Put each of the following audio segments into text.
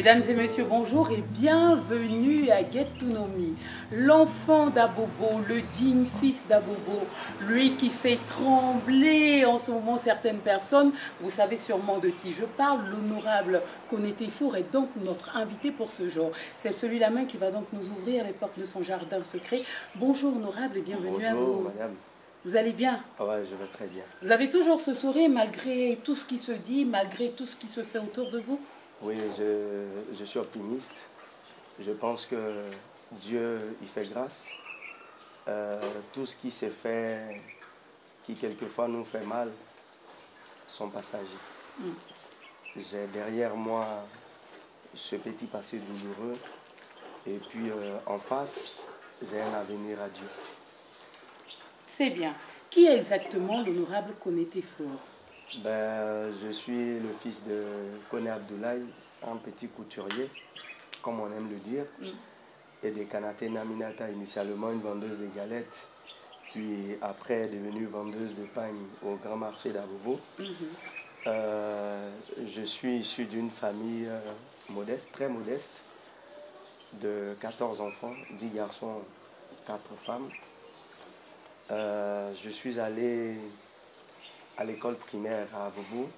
Mesdames et messieurs, bonjour et bienvenue à Get to Know Me. L'enfant d'Abobo, le digne fils d'Abobo, lui qui fait trembler en ce moment certaines personnes. Vous savez sûrement de qui je parle. L'honorable Konété Four est donc notre invité pour ce jour. C'est celui-là même qui va donc nous ouvrir les portes de son jardin secret. Bonjour honorable et bienvenue à vous. Bonjour madame. Vous allez bien? Ah ouais, je vais très bien. Vous avez toujours ce sourire malgré tout ce qui se dit, malgré tout ce qui se fait autour de vous? Oui, je suis optimiste. Je pense que Dieu y fait grâce. Tout ce qui se fait, qui quelquefois nous fait mal, sont passagers. J'ai derrière moi ce petit passé douloureux et puis en face, j'ai un avenir à Dieu. C'est bien. Qui est exactement l'honorable Konété Four? Je suis le fils de Koné Abdoulaye, un petit couturier, comme on aime le dire, et de Kanaté Naminata, initialement une vendeuse de galettes, qui après est devenue vendeuse de pain au grand marché d'Abobo. Je suis issu d'une famille modeste, très modeste, de 14 enfants, 10 garçons, 4 femmes. Je suis allé à l'école primaire à Abobo.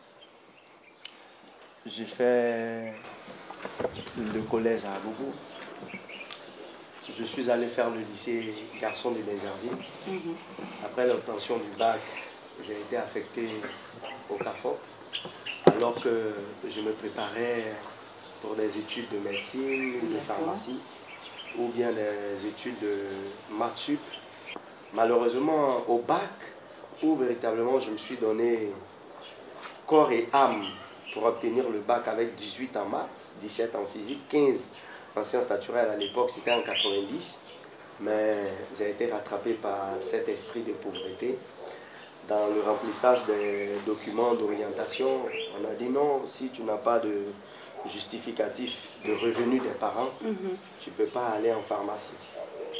J'ai fait le collège à Abobo. Je suis allé faire le lycée garçon de Benjerville. Après l'obtention du bac, j'ai été affecté au CAFOP alors que je me préparais pour des études de médecine, de pharmacie ou bien des études de maths sup. Malheureusement, au bac, où véritablement je me suis donné corps et âme pour obtenir le bac avec 18 en maths, 17 en physique, 15 en sciences naturelles à l'époque, c'était en 90. Mais j'ai été rattrapé par cet esprit de pauvreté. Dans le remplissage des documents d'orientation, on a dit non, si tu n'as pas de justificatif de revenus des parents, tu ne peux pas aller en pharmacie,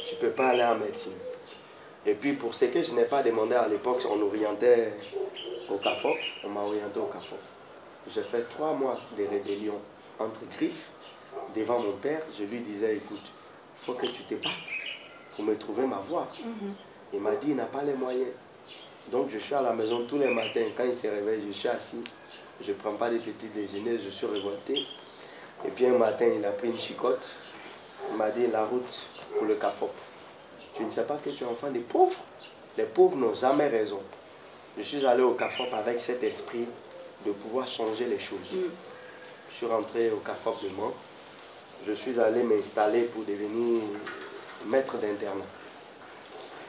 tu ne peux pas aller en médecine. Et puis pour ce que je n'ai pas demandé à l'époque, on orientait au CAFOP, on m'a orienté au CAFOP. J'ai fait 3 mois de rébellion entre griffes devant mon père. Je lui disais, écoute, il faut que tu te battes pour me trouver ma voie. Il m'a dit, il n'a pas les moyens. Donc je suis à la maison tous les matins, quand il se réveille, je suis assis, je ne prends pas de petit déjeuner, je suis révolté. Et puis un matin, il a pris une chicotte, il m'a dit, la route pour le CAFOP. Tu ne sais pas que tu es enfant des pauvres? Les pauvres n'ont jamais raison. Je suis allé au CAFOP avec cet esprit de pouvoir changer les choses. Je suis rentré au CAFOP de Mans. Je suis allé m'installer pour devenir maître d'internat.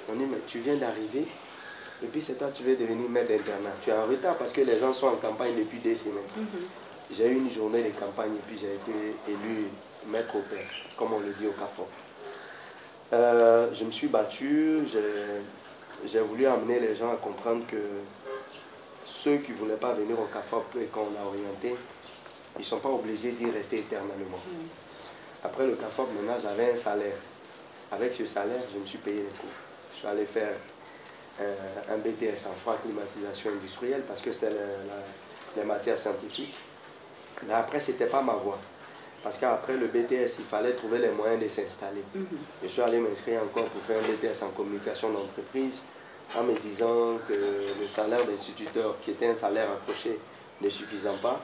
On dit, mais tu viens d'arriver et puis c'est toi tu veux devenir maître d'internat. Tu es en retard parce que les gens sont en campagne depuis des semaines. J'ai eu une journée de campagne et puis j'ai été élu maître au père, comme on le dit au CAFOP. Je me suis battu, j'ai voulu amener les gens à comprendre que ceux qui ne voulaient pas venir au CAFOP et qu'on a orienté, ils ne sont pas obligés d'y rester éternellement. Après le CAFOP, maintenant j'avais un salaire. Avec ce salaire, je me suis payé les cours. Je suis allé faire un BTS en froid climatisation industrielle parce que c'était les matières scientifiques. Mais après, ce n'était pas ma voie. Parce qu'après le BTS, il fallait trouver les moyens de s'installer. Je suis allé m'inscrire encore pour faire un BTS en communication d'entreprise en me disant que le salaire d'instituteur, qui était un salaire accroché, ne suffisant pas.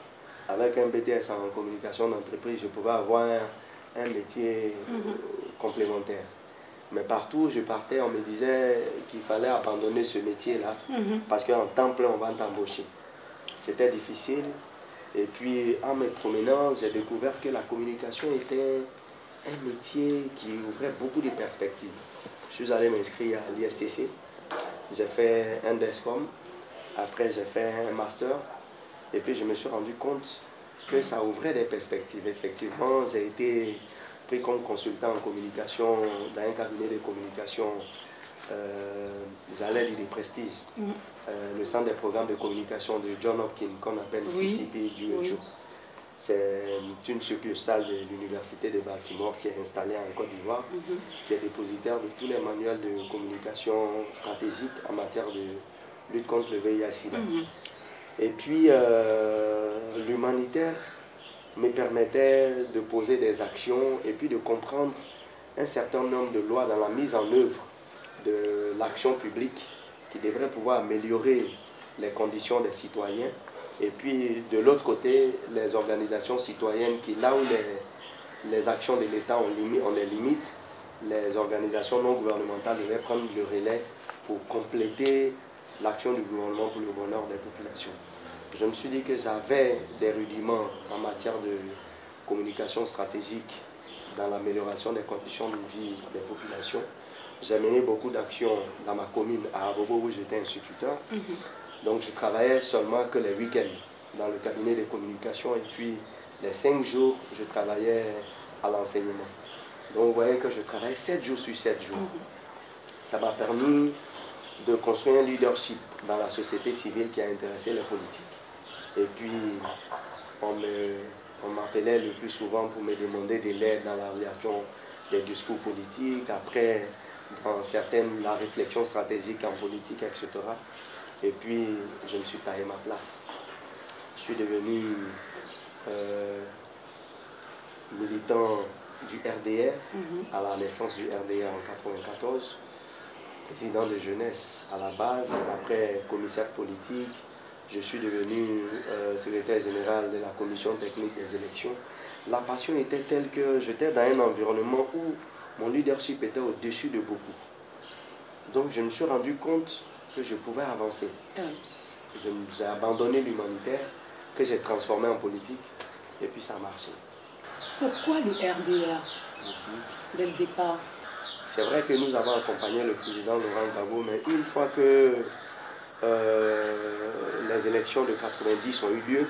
Avec un BTS en communication d'entreprise, je pouvais avoir un métier complémentaire. Mais partout où je partais, on me disait qu'il fallait abandonner ce métier-là parce qu'en temps plein, on va t'embaucher. C'était difficile. Et puis, en me promenant, j'ai découvert que la communication était un métier qui ouvrait beaucoup de perspectives. Je suis allé m'inscrire à l'ISTC. J'ai fait un DESCOM. Après, j'ai fait un master. Et puis, je me suis rendu compte que ça ouvrait des perspectives. Effectivement, j'ai été pris comme consultant en communication dans un cabinet de communication, j'allais dire de prestige. Le centre des programmes de communication de John Hopkins, qu'on appelle CCP GHO. C'est une succursale de l'Université de Baltimore qui est installée en Côte d'Ivoire, qui est dépositaire de tous les manuels de communication stratégique en matière de lutte contre le VIH-Sida. Et puis, l'humanitaire me permettait de poser des actions et puis de comprendre un certain nombre de lois dans la mise en œuvre de l'action publique qui devrait pouvoir améliorer les conditions des citoyens. Et puis de l'autre côté, les organisations citoyennes qui, là où les actions de l'État ont des limites, les organisations non gouvernementales devaient prendre le relais pour compléter l'action du gouvernement pour le bonheur des populations. Je me suis dit que j'avais des rudiments en matière de communication stratégique dans l'amélioration des conditions de vie des populations. J'ai mené beaucoup d'actions dans ma commune à Abobo où j'étais instituteur. Donc je travaillais seulement que les week-ends dans le cabinet de communication et puis les 5 jours, je travaillais à l'enseignement. Donc vous voyez que je travaille 7 jours sur 7 jours. Ça m'a permis de construire un leadership dans la société civile qui a intéressé les politiques. Et puis on m'appelait le plus souvent pour me demander de l'aide dans la réaction des discours politiques, après dans la réflexion stratégique en politique, etc. Et puis je me suis taillé ma place. Je suis devenu militant du RDR à la naissance du RDR en 1994, président de jeunesse à la base, après commissaire politique. Je suis devenu secrétaire général de la commission technique des élections. La passion était telle que j'étais dans un environnement où mon leadership était au-dessus de beaucoup. Donc je me suis rendu compte que je pouvais avancer. J'ai abandonné l'humanitaire, que j'ai transformé en politique, et puis ça a marché. Pourquoi le RDR dès le départ? C'est vrai que nous avons accompagné le président Laurent Gbagbo, mais une fois que les élections de 90 ont eu lieu,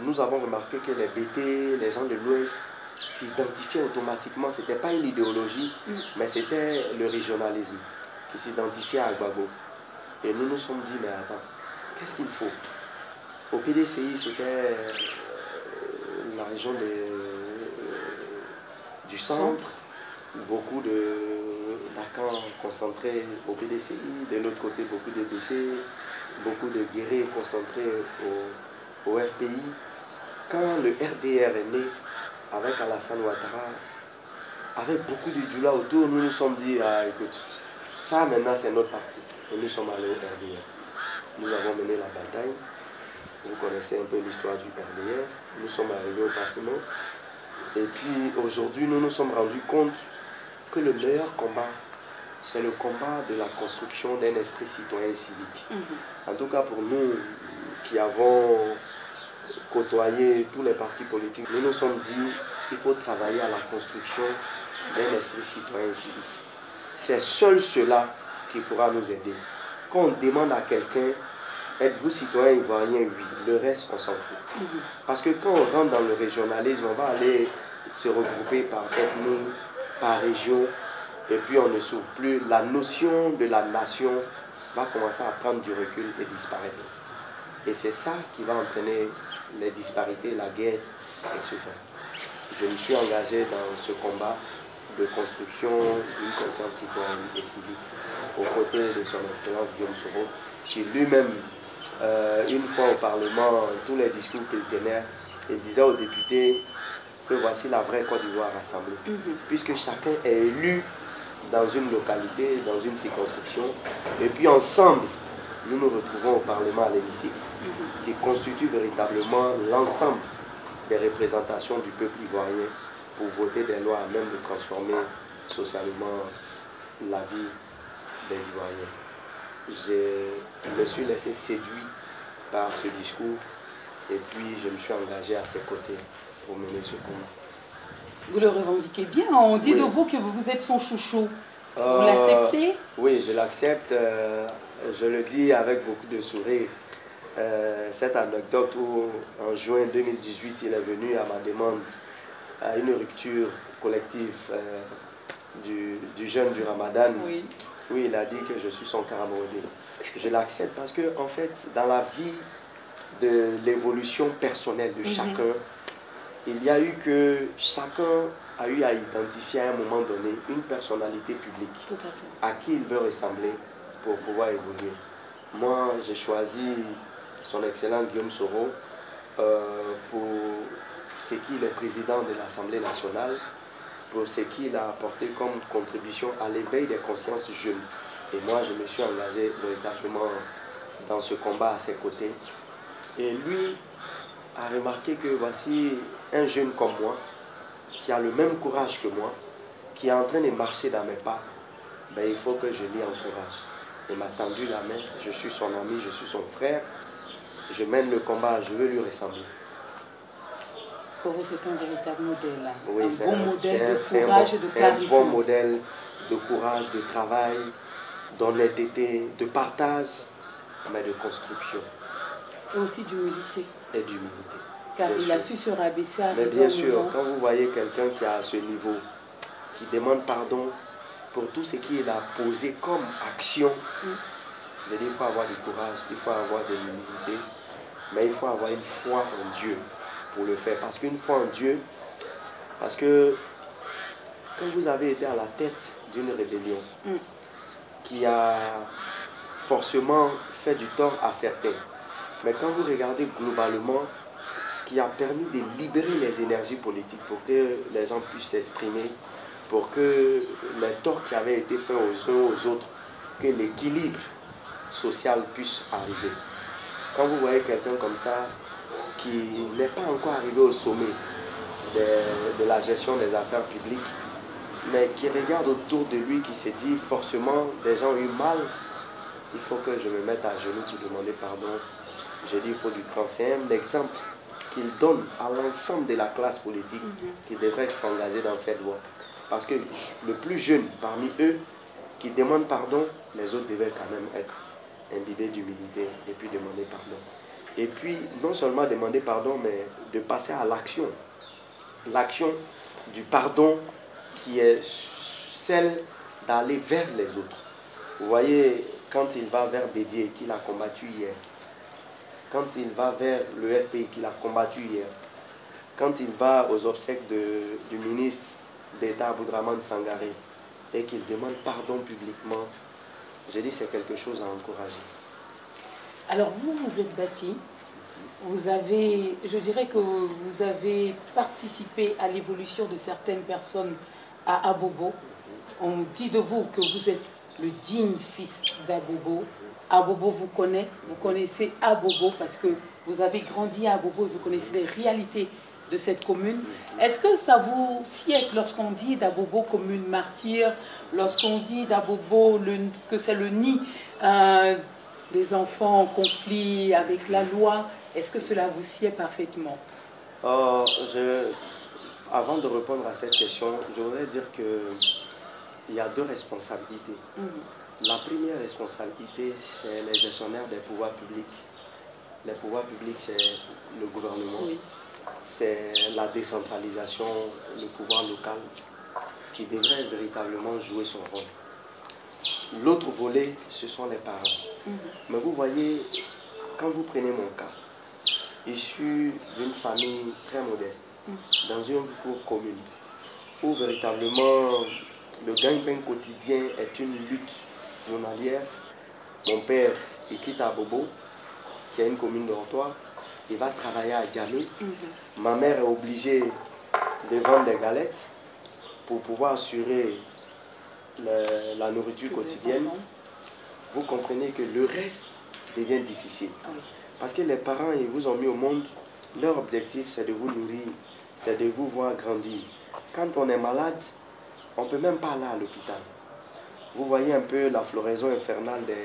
nous avons remarqué que les BT, les gens de l'Ouest, s'identifiaient automatiquement. Ce n'était pas une idéologie, mais c'était le régionalisme qui s'identifiait à Gbagbo. Et nous nous sommes dit, mais attends, qu'est-ce qu'il faut? Au PDCI, c'était la région du centre, beaucoup d'Akans concentrés au PDCI, de l'autre côté beaucoup de BT, beaucoup de guerriers concentrés au FPI. Quand le RDR est né, avec Alassane Ouattara, avec beaucoup de Djoula autour, nous nous sommes dit, ah écoute, ça maintenant c'est notre parti. Et nous sommes allés au RDR. Nous avons mené la bataille. Vous connaissez un peu l'histoire du RDR. Nous sommes arrivés au Parlement. Et puis aujourd'hui, nous nous sommes rendus compte que le meilleur combat, c'est le combat de la construction d'un esprit citoyen et civique. En tout cas pour nous qui avons côtoyé tous les partis politiques, nous nous sommes dit qu'il faut travailler à la construction d'un esprit citoyen et civique. C'est seul cela qui pourra nous aider. Quand on demande à quelqu'un, êtes-vous citoyen ivoirien? Oui. Le reste, on s'en fout. Parce que quand on rentre dans le régionalisme, on va aller se regrouper par ethnie, par région, et puis on ne s'ouvre plus. La notion de la nation va commencer à prendre du recul et disparaître. Et c'est ça qui va entraîner les disparités, la guerre, etc. Je me suis engagé dans ce combat de construction d'une conscience citoyenne et civique aux côtés de son Excellence Guillaume Soro, qui lui-même, une fois au Parlement, tous les discours qu'il tenait, il disait aux députés que voici la vraie Côte d'Ivoire rassemblée. Puisque chacun est élu dans une localité, dans une circonscription, et puis ensemble, nous nous retrouvons au Parlement à l'hémicycle, qui constitue véritablement l'ensemble des représentations du peuple ivoirien pour voter des lois à même de transformer socialement la vie des Ivoiriens. Je me suis laissé séduit par ce discours et puis je me suis engagé à ses côtés pour mener ce combat. Vous le revendiquez bien, on dit de vous que vous êtes son chouchou. Vous l'acceptez? Oui, je l'accepte. Je le dis avec beaucoup de sourire. Cette anecdote où en juin 2018, il est venu à ma demande à une rupture collective du jeûne du Ramadan. Oui, il a dit que je suis son Caramodé. Je l'accepte parce que, en fait, dans la vie de l'évolution personnelle de chacun, il y a eu que chacun a eu à identifier à un moment donné une personnalité publique à qui il veut ressembler pour pouvoir évoluer. Moi, j'ai choisi son excellent Guillaume Soro pour ce qu'il est président de l'Assemblée nationale, pour ce qu'il a apporté comme contribution à l'éveil des consciences jeunes. Et moi, je me suis engagé véritablement dans ce combat à ses côtés. Et lui a remarqué que voici un jeune comme moi, qui a le même courage que moi, qui est en train de marcher dans mes pas. Ben, il faut que je l'y encourage. Il m'a tendu la main, je suis son ami, je suis son frère. Je mène le combat, je veux lui ressembler. Pour vous, c'est un véritable modèle. Oui, un bon modèle de courage et de charisme. C'est un bon modèle de courage, de travail, d'honnêteté, de partage, mais de construction. Et aussi d'humilité. Et d'humilité. Car il a su se rabaisser à mais bien sûr, quand vous voyez quelqu'un qui a ce niveau, qui demande pardon pour tout ce qu'il a posé comme action, je dis, il faut avoir du courage, il faut avoir de l'humilité, mais il faut avoir une foi en Dieu pour le faire. Parce qu'une foi en Dieu, parce que quand vous avez été à la tête d'une rébellion qui a forcément fait du tort à certains, mais quand vous regardez globalement, qui a permis de libérer les énergies politiques pour que les gens puissent s'exprimer, pour que les torts qui avaient été faits aux uns aux autres, que l'équilibre social puisse arriver. Quand vous voyez quelqu'un comme ça, qui n'est pas encore arrivé au sommet de la gestion des affaires publiques, mais qui regarde autour de lui, qui se dit forcément, des gens ont eu mal, il faut que je me mette à genoux pour demander pardon. Je dis, il faut du cran. C'est un exemple qu'il donne à l'ensemble de la classe politique qui devrait s'engager dans cette voie. Parce que le plus jeune parmi eux qui demande pardon, les autres devaient quand même être imbibés d'humilité et puis demander pardon. Et puis, non seulement demander pardon, mais de passer à l'action. L'action du pardon qui est celle d'aller vers les autres. Vous voyez, quand il va vers Bédié, qu'il a combattu hier, quand il va vers le FPI qu'il a combattu hier, quand il va aux obsèques du ministre d'État Aboudraman Sangaré et qu'il demande pardon publiquement, je dis c'est quelque chose à encourager. Alors vous, vous êtes bâti, vous avez, je dirais que vous avez participé à l'évolution de certaines personnes à Abobo. On dit de vous que vous êtes le digne fils d'Abobo. Abobo vous connaît, vous connaissez Abobo parce que vous avez grandi à Abobo et vous connaissez les réalités de cette commune. Est-ce que ça vous sied lorsqu'on dit d'Abobo commune martyre, lorsqu'on dit d'Abobo que c'est le nid des enfants en conflit avec la loi? Est-ce que cela vous sied parfaitement? Avant de répondre à cette question, je voudrais dire qu'il y a deux responsabilités. La première responsabilité, c'est les gestionnaires des pouvoirs publics. Les pouvoirs publics, c'est le gouvernement. Oui. C'est la décentralisation, le pouvoir local qui devrait véritablement jouer son rôle. L'autre volet, ce sont les parents. Mais vous voyez, quand vous prenez mon cas, issu d'une famille très modeste, dans une commune, où véritablement le gagne-pain quotidien est une lutte journalière. Mon père, il quitte Abobo, qui est une commune dortoir, il va travailler à Djamé. Ma mère est obligée de vendre des galettes pour pouvoir assurer la nourriture quotidienne. Vous comprenez que le reste devient difficile. Parce que les parents, ils vous ont mis au monde, leur objectif c'est de vous nourrir, c'est de vous voir grandir. Quand on est malade, on ne peut même pas aller à l'hôpital. Vous voyez un peu la floraison infernale des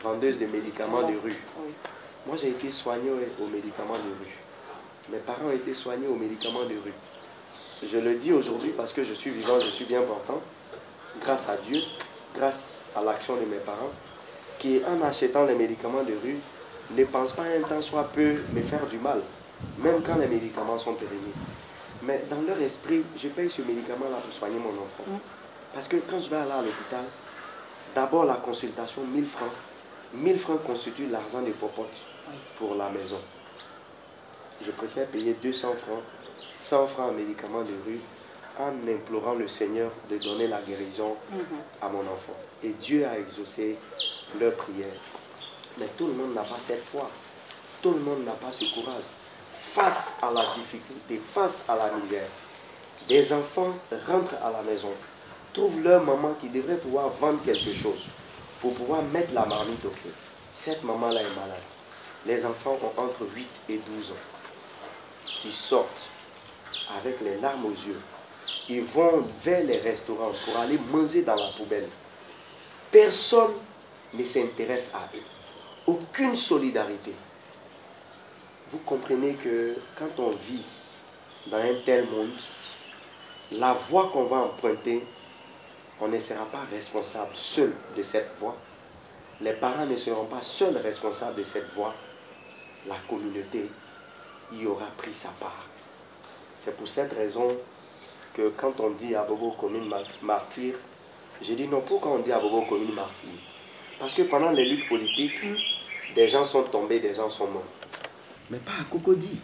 vendeuses de médicaments de rue. Moi, j'ai été soigné aux médicaments de rue. Mes parents ont été soignés aux médicaments de rue. Je le dis aujourd'hui parce que je suis vivant, je suis bien portant, grâce à Dieu, grâce à l'action de mes parents, qui, en achetant les médicaments de rue, ne pensent pas un temps soit peu me faire du mal, même quand les médicaments sont périmés. Mais dans leur esprit, je paye ce médicament-là pour soigner mon enfant. Parce que quand je vais aller à l'hôpital, d'abord la consultation, 1000 francs. 1000 francs constituent l'argent des popotes pour la maison. Je préfère payer 200 francs, 100 francs en médicaments de rue, en implorant le Seigneur de donner la guérison à mon enfant. Et Dieu a exaucé leurs prières. Mais tout le monde n'a pas cette foi. Tout le monde n'a pas ce courage. face à la difficulté, face à la misère, des enfants rentrent à la maison, trouvent leur maman qui devrait pouvoir vendre quelque chose pour pouvoir mettre la marmite au feu. Cette maman-là est malade. Les enfants ont entre 8 et 12 ans. Ils sortent avec les larmes aux yeux. Ils vont vers les restaurants pour aller manger dans la poubelle. Personne ne s'intéresse à eux. Aucune solidarité. Vous comprenez que quand on vit dans un tel monde, la voie qu'on va emprunter, on ne sera pas responsable seul de cette voie. Les parents ne seront pas seuls responsables de cette voie. La communauté y aura pris sa part. C'est pour cette raison que quand on dit Abobo commune martyr, j'ai dit non, pourquoi on dit Abobo commune martyr? Parce que pendant les luttes politiques, des gens sont tombés, des gens sont morts. Mais pas à Cocody.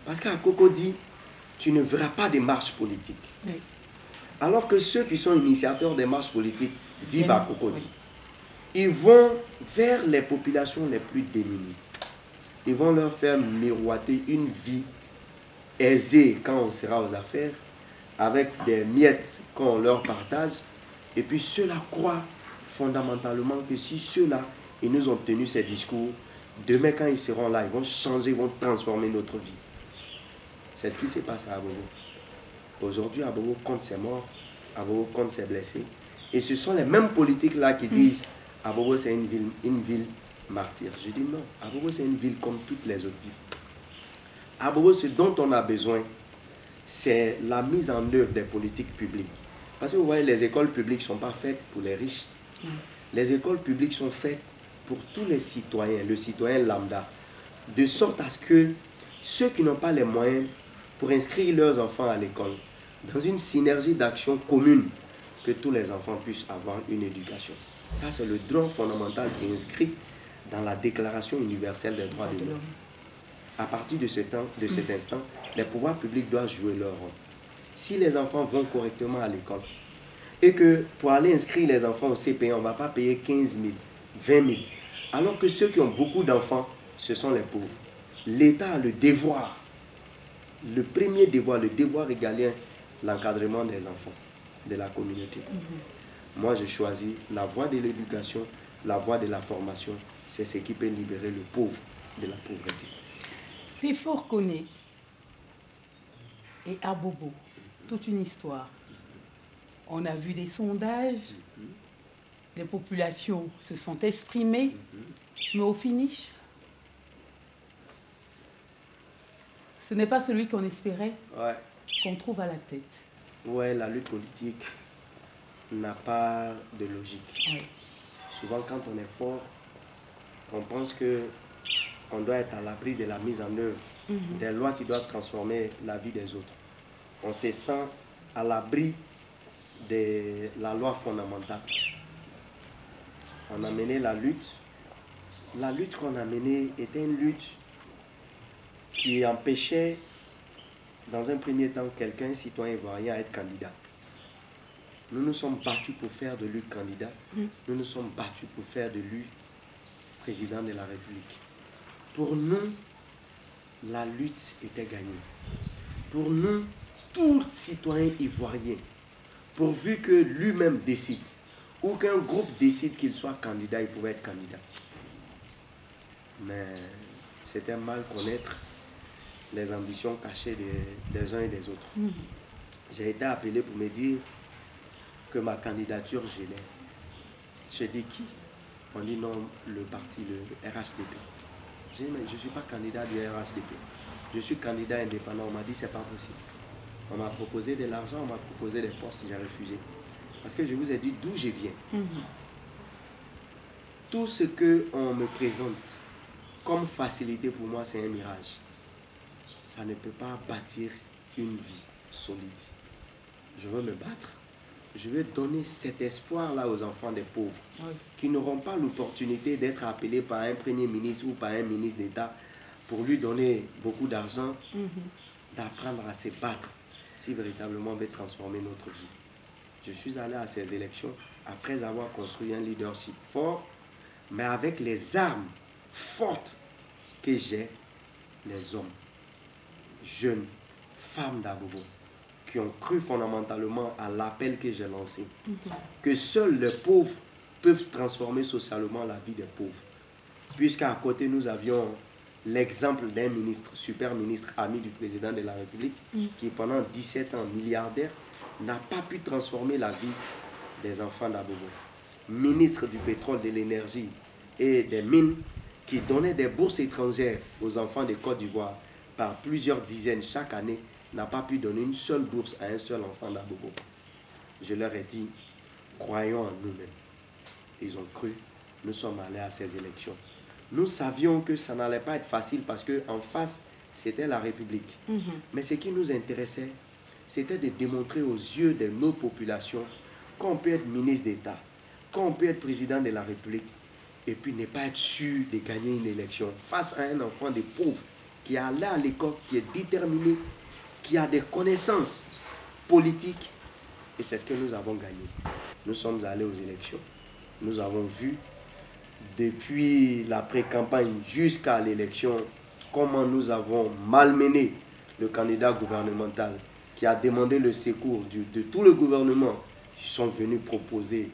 Parce qu'à Cocody, tu ne verras pas de marches politiques. Oui. Alors que ceux qui sont initiateurs des marches politiques vivent à Cocody. Oui. Ils vont vers les populations les plus démunies. Ils vont leur faire miroiter une vie aisée quand on sera aux affaires, avec des miettes qu'on leur partage. Et puis ceux-là croient fondamentalement que si ceux-là, ils nous ont tenu ces discours, demain quand ils seront là, ils vont changer, ils vont transformer notre vie. C'est ce qui s'est passé à Abobo. Aujourd'hui, Abobo compte ses morts, Abobo compte ses blessés. Et ce sont les mêmes politiques-là qui disent Abobo c'est une ville martyr. Je dis non, Abobo c'est une ville comme toutes les autres villes. Abobo, ce dont on a besoin, c'est la mise en œuvre des politiques publiques. Parce que vous voyez, les écoles publiques ne sont pas faites pour les riches. Les écoles publiques sont faites pour tous les citoyens, le citoyen lambda. De sorte à ce que ceux qui n'ont pas les moyens pour inscrire leurs enfants à l'école, dans une synergie d'action commune, que tous les enfants puissent avoir une éducation. Ça, c'est le droit fondamental qui est inscrit dans la Déclaration universelle des droits de l'homme. À partir de cet instant, les pouvoirs publics doivent jouer leur rôle. Si les enfants vont correctement à l'école, et que pour aller inscrire les enfants au CPE, on ne va pas payer 15 000, 20 000, alors que ceux qui ont beaucoup d'enfants, ce sont les pauvres. L'État a le devoir, le premier devoir, le devoir régalien, l'encadrement des enfants, de la communauté. Moi, j'ai choisi la voie de l'éducation, la voie de la formation. C'est ce qui peut libérer le pauvre de la pauvreté. C'est fort connu. Et Abobo, toute une histoire. On a vu des sondages, les populations se sont exprimées, mais au finish, ce n'est pas celui qu'on espérait qu'on trouve à la tête. Ouais, la lutte politique n'a pas de logique. Ouais. Souvent, quand on est fort, on pense qu'on doit être à l'abri de la mise en œuvre des lois qui doivent transformer la vie des autres. On se sent à l'abri de la loi fondamentale. On a mené la lutte. La lutte qu'on a menée était une lutte qui empêchait, dans un premier temps, quelqu'un, citoyen ivoirien, à être candidat. Nous nous sommes battus pour faire de lui candidat. Nous nous sommes battus pour faire de lui président de la République. Pour nous, la lutte était gagnée. Pour nous, tout citoyen ivoirien, pourvu que lui-même décide, ou qu'un groupe décide qu'il soit candidat, il pouvait être candidat. Mais c'était mal connaître les ambitions cachées des uns et des autres. J'ai été appelé pour me dire que ma candidature gênait. J'ai dit qui? On dit non, le parti, le RHDP. J'ai dit mais je ne suis pas candidat du RHDP. Je suis candidat indépendant. On m'a dit c'est pas possible. On m'a proposé de l'argent, on m'a proposé des postes, j'ai refusé. Parce que je vous ai dit d'où je viens. Tout ce qu'on me présente comme facilité pour moi, c'est un mirage. Ça ne peut pas bâtir une vie solide. Je veux me battre. Je veux donner cet espoir-là aux enfants des pauvres qui n'auront pas l'opportunité d'être appelés par un premier ministre ou par un ministre d'État pour lui donner beaucoup d'argent, d'apprendre à se battre si véritablement on veut transformer notre vie. Je suis allé à ces élections après avoir construit un leadership fort, mais avec les armes fortes que j'ai, les hommes, jeunes, femmes d'Abobo, qui ont cru fondamentalement à l'appel que j'ai lancé, que seuls les pauvres peuvent transformer socialement la vie des pauvres. Puisqu'à côté, nous avions l'exemple d'un ministre, super ministre, ami du président de la République, qui pendant 17 ans, milliardaire, n'a pas pu transformer la vie des enfants d'Abobo. Ministre du pétrole, de l'énergie et des mines, qui donnait des bourses étrangères aux enfants de Côte d'Ivoire par plusieurs dizaines chaque année, n'a pas pu donner une seule bourse à un seul enfant d'Abobo. Je leur ai dit, croyons en nous-mêmes. Ils ont cru, nous sommes allés à ces élections. Nous savions que ça n'allait pas être facile parce qu'en face, c'était la République. Mais ce qui nous intéressait, c'était de démontrer aux yeux de nos populations qu'on peut être ministre d'État, qu'on peut être président de la République et puis ne pas être sûr de gagner une élection face à un enfant de pauvres qui est allé à l'école, qui est déterminé, qui a des connaissances politiques. Et c'est ce que nous avons gagné. Nous sommes allés aux élections. Nous avons vu, depuis la pré-campagne jusqu'à l'élection, comment nous avons malmené le candidat gouvernemental qui a demandé le secours de tout le gouvernement. Ils sont venus proposer,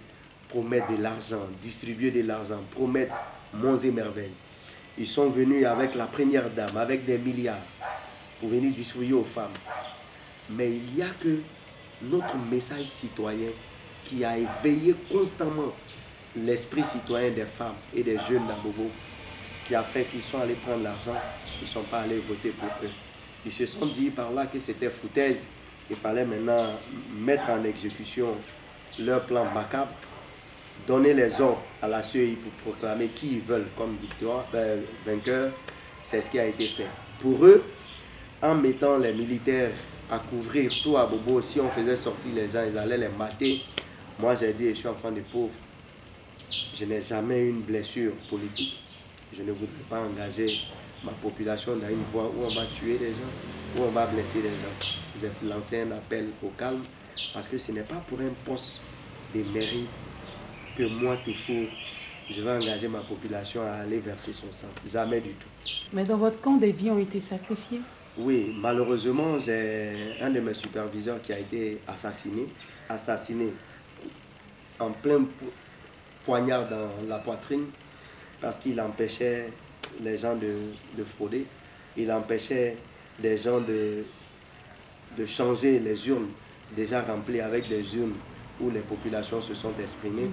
promettre de l'argent, distribuer de l'argent, promettre monts et merveilles. Ils sont venus avec la première dame, avec des milliards, pour venir distribuer aux femmes. Mais il n'y a que notre message citoyen qui a éveillé constamment l'esprit citoyen des femmes et des jeunes d'Abobo, qui a fait qu'ils sont allés prendre l'argent, ils ne sont pas allés voter pour eux. Ils se sont dit par là que c'était foutaise. Il fallait maintenant mettre en exécution leur plan macabre, donner les ordres à la CEI pour proclamer qui ils veulent comme vainqueur. C'est ce qui a été fait. Pour eux, en mettant les militaires à couvrir tout Abobo, si on faisait sortir les gens, ils allaient les mater. Moi, j'ai dit, je suis enfant de pauvres. Je n'ai jamais eu une blessure politique. Je ne voudrais pas engager ma population dans une voie où on va tuer des gens, où on va blesser des gens. J'ai lancé un appel au calme parce que ce n'est pas pour un poste de mairie que moi, Téfour, je vais engager ma population à aller verser son sang. Jamais du tout. Mais dans votre camp, des vies ont été sacrifiées? Oui, malheureusement, j'ai un de mes superviseurs qui a été assassiné en plein poignard dans la poitrine parce qu'il empêchait les gens de frauder. Il empêchait les gens de changer les urnes déjà remplies avec des urnes où les populations se sont exprimées.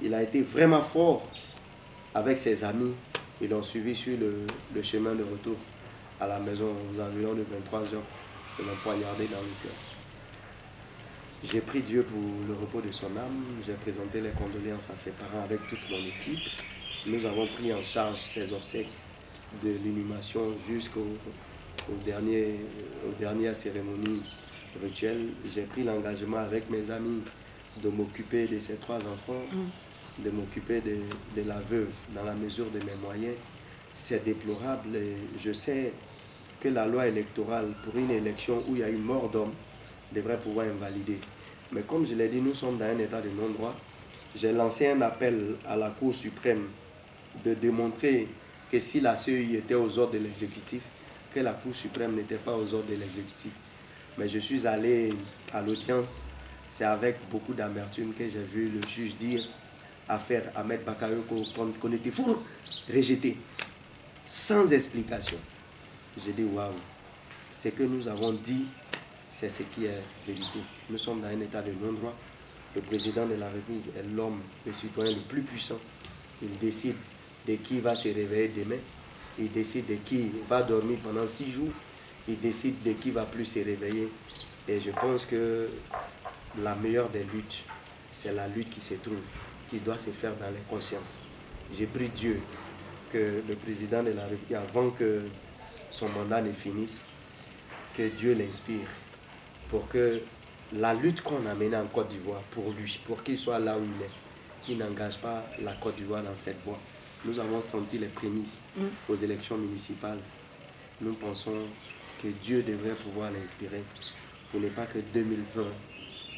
Il a été vraiment fort avec ses amis. Ils l'ont suivi sur le chemin de retour à la maison aux environs de 23 heures. Ils l'ont poignardé dans le cœur. J'ai pris Dieu pour le repos de son âme. J'ai présenté les condoléances à ses parents avec toute mon équipe. Nous avons pris en charge ses obsèques de l'inhumation jusqu'aux dernières cérémonies rituelles. J'ai pris l'engagement avec mes amis de m'occuper de ces 3 enfants, de m'occuper de la veuve dans la mesure de mes moyens. C'est déplorable. Je sais que la loi électorale pour une élection où il y a eu mort d'homme devrait pouvoir invalider. Mais comme je l'ai dit, nous sommes dans un état de non-droit. J'ai lancé un appel à la Cour suprême de démontrer que si la CEI était aux ordres de l'exécutif, que la Cour suprême n'était pas aux ordres de l'exécutif. Mais je suis allé à l'audience. C'est avec beaucoup d'amertume que j'ai vu le juge dire affaire Ahmed Bakayoko qu'on était fou, rejeté, sans explication. J'ai dit waouh, ce que nous avons dit, c'est ce qui est vérité. Nous sommes dans un état de non-droit. Le président de la République est l'homme, le citoyen le plus puissant. Il décide de qui va se réveiller demain. Il décide de qui va dormir pendant 6 jours. Il décide de qui va plus se réveiller. Et je pense que la meilleure des luttes, c'est la lutte qui se trouve, qui doit se faire dans les consciences. J'ai pris Dieu que le président de la République, avant que son mandat ne finisse, que Dieu l'inspire pour que la lutte qu'on a menée en Côte d'Ivoire pour lui, pour qu'il soit là où il est, qu'il n'engage pas la Côte d'Ivoire dans cette voie. Nous avons senti les prémices aux élections municipales. Nous pensons que Dieu devrait pouvoir l'inspirer pour ne pas que 2020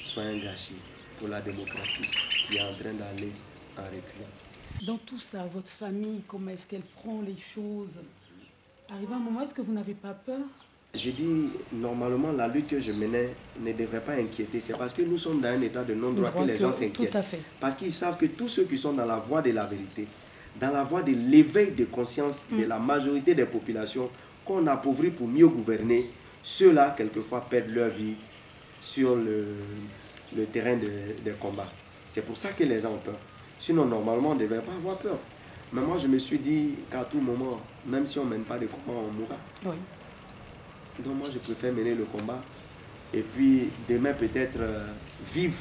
soit un gâchis pour la démocratie qui est en train d'aller en reculant. Dans tout ça, votre famille, comment est-ce qu'elle prend les choses? Arrivé un moment, est-ce que vous n'avez pas peur? Je dis, normalement, la lutte que je menais ne devrait pas inquiéter. C'est parce que nous sommes dans un état de non-droit que les gens s'inquiètent. Tout à fait. Parce qu'ils savent que tous ceux qui sont dans la voie de la vérité, dans la voie de l'éveil de conscience de la majorité des populations qu'on appauvrit pour mieux gouverner, ceux-là, quelquefois, perdent leur vie sur le terrain des combats. C'est pour ça que les gens ont peur. Sinon, normalement, on ne devrait pas avoir peur. Mais moi, je me suis dit qu'à tout moment, même si on ne mène pas de combat, on mourra. Oui. Donc moi, je préfère mener le combat et puis demain peut-être vivre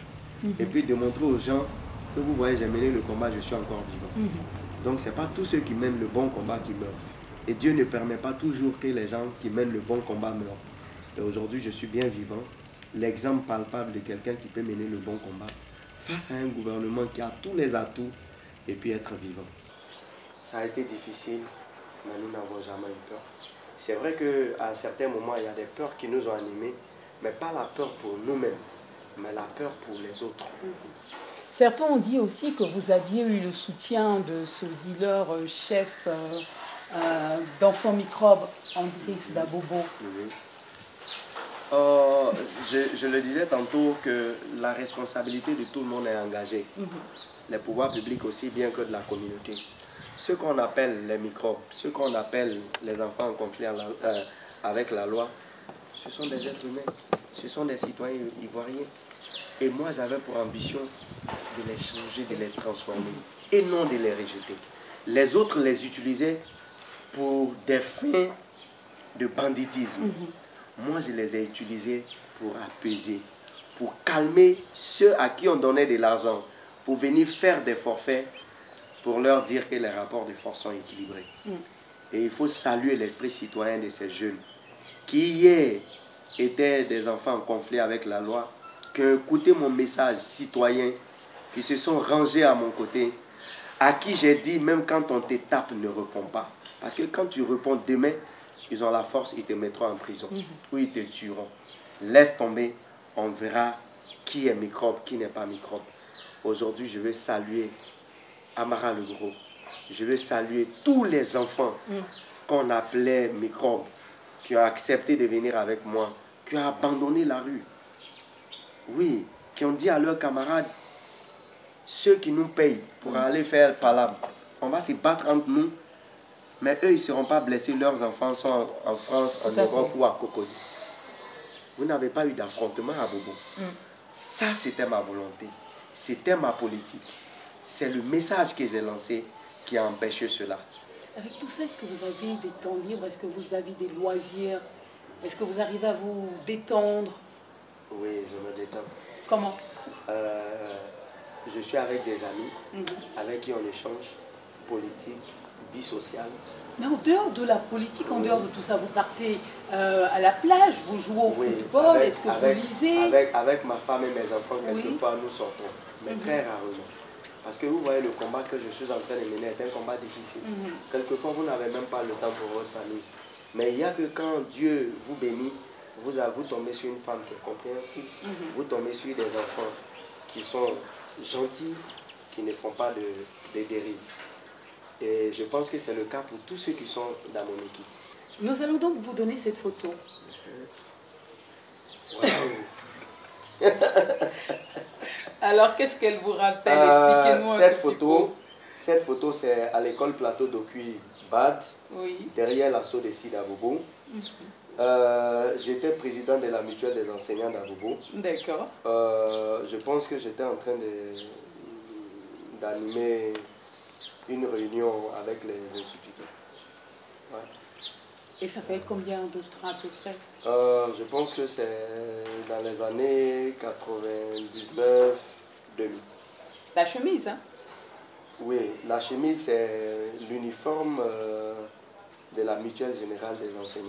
et puis démontrer aux gens que vous voyez, j'ai mené le combat, je suis encore vivant. Donc ce n'est pas tous ceux qui mènent le bon combat qui meurent. Et Dieu ne permet pas toujours que les gens qui mènent le bon combat meurent. Et aujourd'hui, je suis bien vivant. L'exemple palpable de quelqu'un qui peut mener le bon combat face à un gouvernement qui a tous les atouts et puis être vivant. Ça a été difficile, mais nous n'avons jamais eu peur. C'est vrai qu'à certains moments, il y a des peurs qui nous ont animés, mais pas la peur pour nous-mêmes, mais la peur pour les autres. Certains ont dit aussi que vous aviez eu le soutien de ce dealer chef d'enfants microbes, André Dabobo. Oui. Je le disais tantôt que la responsabilité de tout le monde est engagée. Les pouvoirs publics aussi bien que de la communauté. Ceux qu'on appelle les microbes, ceux qu'on appelle les enfants en conflit avec la loi, ce sont des êtres humains, ce sont des citoyens ivoiriens. Et moi, j'avais pour ambition de les changer, de les transformer, et non de les rejeter. Les autres les utilisaient pour des fins de banditisme. Moi, je les ai utilisés pour apaiser, pour calmer ceux à qui on donnait de l'argent, pour venir faire des forfaits, pour leur dire que les rapports de force sont équilibrés. Et il faut saluer l'esprit citoyen de ces jeunes qui hier étaient des enfants en conflit avec la loi, qui ont écouté mon message citoyen, qui se sont rangés à mon côté, à qui j'ai dit même quand on te tape, ne réponds pas. Parce que quand tu réponds demain, ils ont la force, ils te mettront en prison ou ils te tueront. Laisse tomber, on verra qui est microbe, qui n'est pas microbe. Aujourd'hui, je veux saluer Amara le Gros. Je veux saluer tous les enfants qu'on appelait microbes, qui ont accepté de venir avec moi, qui ont abandonné la rue. Oui, qui ont dit à leurs camarades, ceux qui nous payent pour aller faire palabre, on va se battre entre nous, mais eux, ils ne seront pas blessés, leurs enfants sont en France, en Europe ou à Cocody. Vous n'avez pas eu d'affrontement à Bobo. Ça, c'était ma volonté. C'était ma politique. C'est le message que j'ai lancé qui a empêché cela. Avec tout ça, est-ce que vous avez des temps libres? Est-ce que vous avez des loisirs? Est-ce que vous arrivez à vous détendre? Oui, je me détends. Comment? Je suis avec des amis avec qui on échange politique, vie sociale. Mais en dehors de la politique, en dehors de tout ça, vous partez à la plage, vous jouez au football, est-ce que vous lisez? Avec ma femme et mes enfants, quelquefois nous sortons, mais très rarement. Parce que vous voyez, le combat que je suis en train de mener est un combat difficile. Quelquefois, vous n'avez même pas le temps pour votre famille. Mais il y a que quand Dieu vous bénit, vous tombez sur une femme qui est compréhensible, vous tombez sur des enfants qui sont gentils, qui ne font pas de dérives. Et je pense que c'est le cas pour tous ceux qui sont dans mon équipe. Nous allons donc vous donner cette photo. Wow. Alors, qu'est-ce qu'elle vous rappelle? Expliquez-nous. Cette photo, c'est à l'école Plateau d'Okui Bad, derrière l'assaut des CID d'Abobo. J'étais président de la mutuelle des enseignants d'Abobo. D'accord. Je pense que j'étais en train d'animer une réunion avec les instituteurs. Ouais. Et ça fait combien de temps à peu près? Je pense que c'est dans les années 99-2000. La chemise, hein? Oui, la chemise, c'est l'uniforme de la mutuelle générale des enseignants.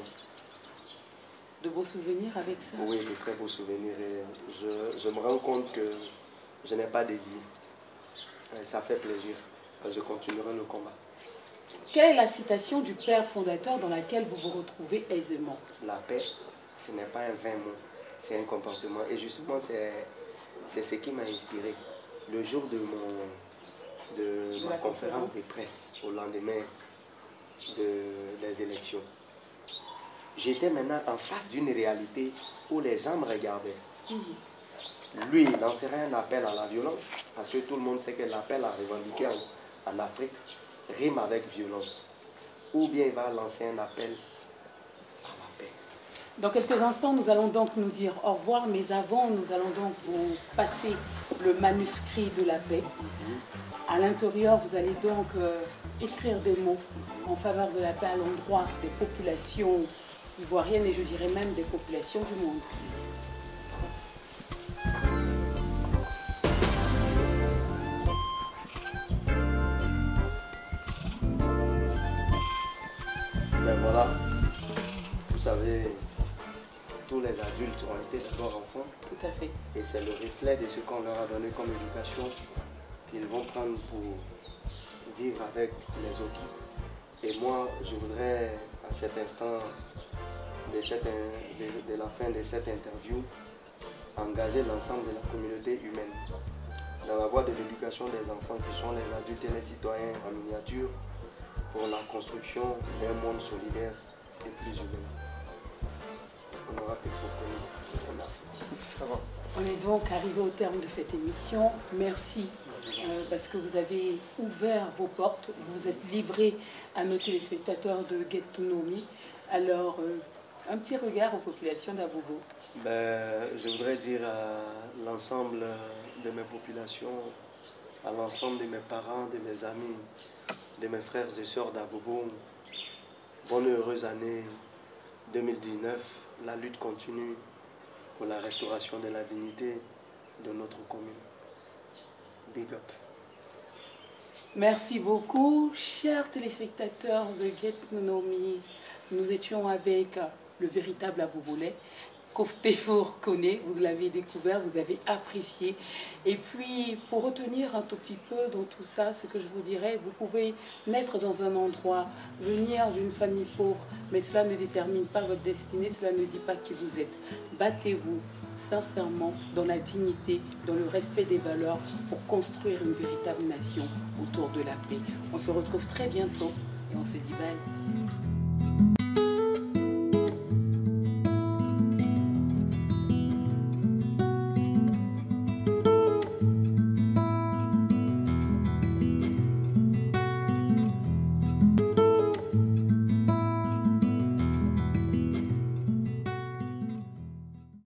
De beaux souvenirs avec ça? Oui, de très beaux souvenirs. Et je me rends compte que je n'ai pas de vie. Et ça fait plaisir. Je continuerai le combat. Quelle est la citation du père fondateur dans laquelle vous vous retrouvez aisément? La paix, ce n'est pas un vain mot, c'est un comportement. Et justement, c'est ce qui m'a inspiré. Le jour de ma conférence de presse, au lendemain des élections, j'étais maintenant en face d'une réalité où les gens me regardaient. Lui, il lancerait un appel à la violence, parce que tout le monde sait que l'appel à revendiquer en Afrique rime avec violence. Ou bien il va lancer un appel à la paix. Dans quelques instants, nous allons donc nous dire au revoir, mais avant, nous allons donc vous passer le manuscrit de la paix. À l'intérieur, vous allez donc écrire des mots en faveur de la paix à l'endroit des populations ivoiriennes et je dirais même des populations du monde. Ben voilà, vous savez, tous les adultes ont été d'abord enfants. Tout à fait. Et c'est le reflet de ce qu'on leur a donné comme éducation qu'ils vont prendre pour vivre avec les autres. Et moi, je voudrais, à cet instant de la fin de cette interview, engager l'ensemble de la communauté humaine dans la voie de l'éducation des enfants qui sont les adultes et les citoyens en miniature pour la construction d'un monde solidaire et plus humain. On aura quelque chose pour nous. Merci. Ça va. On est donc arrivé au terme de cette émission. Merci parce que vous avez ouvert vos portes, vous vous êtes livré à nos téléspectateurs de Get to Know Me. Alors, un petit regard aux populations d'Abobo. Je voudrais dire à l'ensemble de mes populations, à l'ensemble de mes parents, de mes amis, de mes frères et sœurs d'Abobo, bonne et heureuse année 2019. La lutte continue pour la restauration de la dignité de notre commune. Big up. Merci beaucoup, chers téléspectateurs de Get to Know Me. Nous étions avec le véritable Abobolais. Koftefour connaît, vous l'avez découvert, vous avez apprécié. Et puis, pour retenir un tout petit peu dans tout ça, ce que je vous dirais, vous pouvez naître dans un endroit, venir d'une famille pauvre, mais cela ne détermine pas votre destinée, cela ne dit pas qui vous êtes. Battez-vous sincèrement dans la dignité, dans le respect des valeurs pour construire une véritable nation autour de la paix. On se retrouve très bientôt et on se dit bye.